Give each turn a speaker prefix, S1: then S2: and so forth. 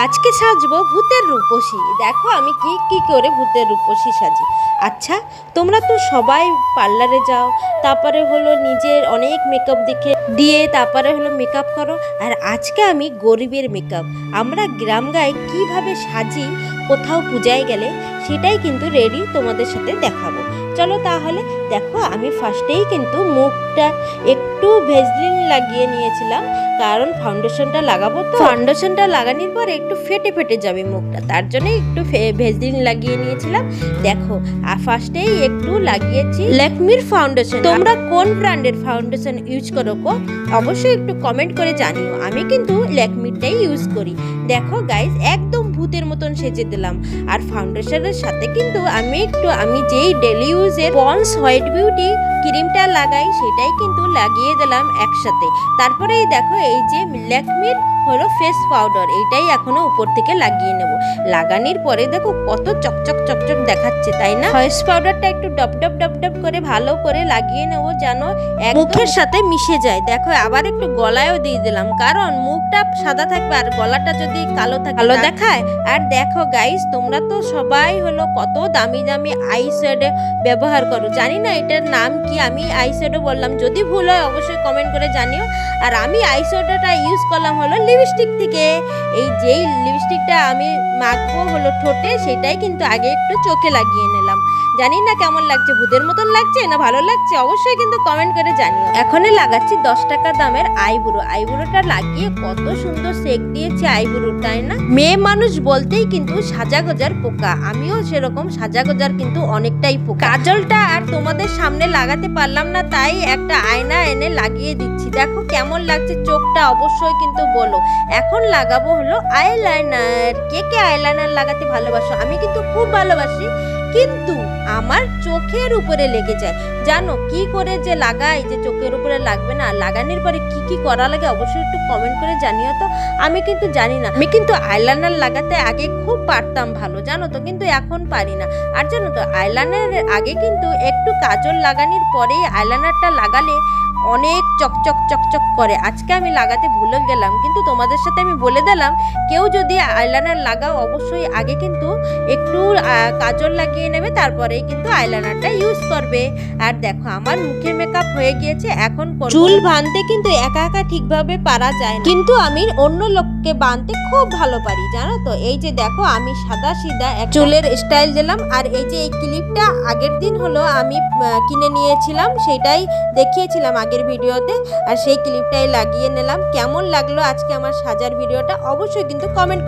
S1: আজকে সাজবো ভূতের রূপসী। দেখো আমি কি করে ভূতের রূপসী সাজি। আচ্ছা, তোমরা তো সবাই পার্লারে যাও, তারপরে হলো নিজের অনেক মেকআপ দিয়ে তারপরে হলো মেকআপ করো। আর আজকে আমি গরিবের মেকআপ, আমরা গ্রাম গায়ে কীভাবে সাজি কোথাও পূজায় গেলে, সেটাই কিন্তু রেডি তোমাদের সাথে দেখাবো। চলো তাহলে দেখো, আমি ফার্স্টেই কিন্তু মুখটা একটু ভেজলিন লাগিয়ে নিয়েছিলাম, কারণ ফাউন্ডেশনটা লাগাবো। তো ফাউন্ডেশনটা লাগানোর পরে একটু ফেটে ফেটে যাবে মুখটা, তার জন্য একটু ভেজলিন লাগিয়ে নিয়েছিলাম। দেখো ফার্স্টেই একটু লাগিয়েছি ল্যাকমির ফাউন্ডেশন। তোমরা কোন ব্র্যান্ডের ফাউন্ডেশন ইউজ করো অবশ্যই একটু কমেন্ট করে জানিও। আমি কিন্তু ল্যাকমিরটাই ইউজ করি। দেখো গাইজ, একদম ভূতের মতন সেজে দিলাম। আর ফাউন্ডেশনের সাথে কিন্তু আমি যেই ডেলি ইউজের পন্ডস হোয়াইট বিউটি ক্রিমটা লাগাই, সেটাই কিন্তু লাগিয়ে দিলাম একসাথে। তারপরে দেখো, এই যে ল্যাকমির হলো ফেস পাউডার, এইটাই এখনো উপর থেকে লাগিয়ে নেব। লাগানোর পরে দেখো কত চকচক চকচক দেখাচ্ছে, তাই না? ফেস পাউডারটা একটু ডব ডব ডব ডব করে ভালো করে লাগিয়ে নেব, যেন মুখের সাথে মিশে যায়। দেখো আবার একটু গলায়ও দিয়ে দিলাম, কারণ মুখটা সাদা থাকবে আর গলাটা যদি কালো দেখায়। আর দেখো গাইস, তোমরা তো সবাই হলো কত দামি দামি আই শ্যাডো ব্যবহার করো, জানি না এটার নাম কি। আমি আই শ্যাডো বললাম, যদি ভুল হয় অবশ্যই কমেন্ট করে জানিও। আর আমি আই শ্যাডোটা ইউজ করলাম হলো লিপস্টিক থেকে। এই যেই লিপস্টিকটা আমি মাখবো হলো ঠোঁটে, সেটাই কিন্তু আগে একটু চোখে লাগিয়ে নিলাম। জানি না কেমন লাগছে, ভূতের মতন লাগছে না ভালো লাগছে, অবশ্যই কিন্তু কমেন্ট করে জানিও। এখনই লাগাচ্ছি 10 টাকা দামের আইব্রোটা লাগিয়ে কত সুন্দর শেক দিয়েছে আইব্রো, তাই না? মেয়ে মানুষ বলতেই কিন্তু সাজাগোজার পোকা, আমিও সেরকম সাজাগোজার কিন্তু অনেকটাই পোকা। কাজলটা আর তোমাদের সামনে লাগাতে পারলাম না, তাই একটা আয়না এনে লাগিয়ে দিচ্ছি। দেখো কেমন লাগছে চোখটা, অবশ্যই কিন্তু বলো। এখন লাগাবো হলো আইলাইনার। কে কে আইলাইনার লাগাতে ভালোবাসো? আমি কিন্তু খুব ভালোবাসি, কিন্তু আমার চোখের উপরে লেগে যায়। জানো কি করে যে লাগাই যে চোখের উপরে লাগবে না? লাগানোর পরে কি করা লাগে অবশ্যই একটু কমেন্ট করে জানিও তো। আমি কিন্তু জানি না। আমি কিন্তু আইলাইনার লাগাতে আগে খুব পারতাম ভালো, জানো তো, কিন্তু এখন পারি না। আর জানো তো, আইলাইনারের আগে কিন্তু একটু কাজল লাগানোর পরেই আইলাইনারটা লাগালে অনেক চকচক চকচক করে। আজকে আমি লাগাতে ভুলে গেলাম, কিন্তু তোমাদের সাথে আমি বলে দিলাম, কেউ যদি আইলাইনার লাগাও অবশ্যই আগে কিন্তু একটু কাজল লাগিয়ে নেবে, তারপরেই কিন্তু আইলাইনারটা ইউজ করবে। আর দেখো আমার মুখের মেকআপ হয়ে গিয়েছে। এখন চুল বাঁধতে কিন্তু একা একা ঠিকভাবে পারা যায় না, কিন্তু আমি অন্য লোককে বাঁধতে খুব ভালো পারি, জানো তো। এই যে দেখো, আমি সাদা সিধা চুলের স্টাইল দিলাম। আর এই যে এই ক্লিপটা আগের দিন হলো আমি কিনে নিয়েছিলাম, সেটাই দেখিয়েছিলাম আগের ভিডিওতে, আর সেই ক্লিপটাই লাগিয়ে নিলাম। কেমন লাগলো আজকে আমার সাজার ভিডিওটা অবশ্যই কিন্তু কমেন্ট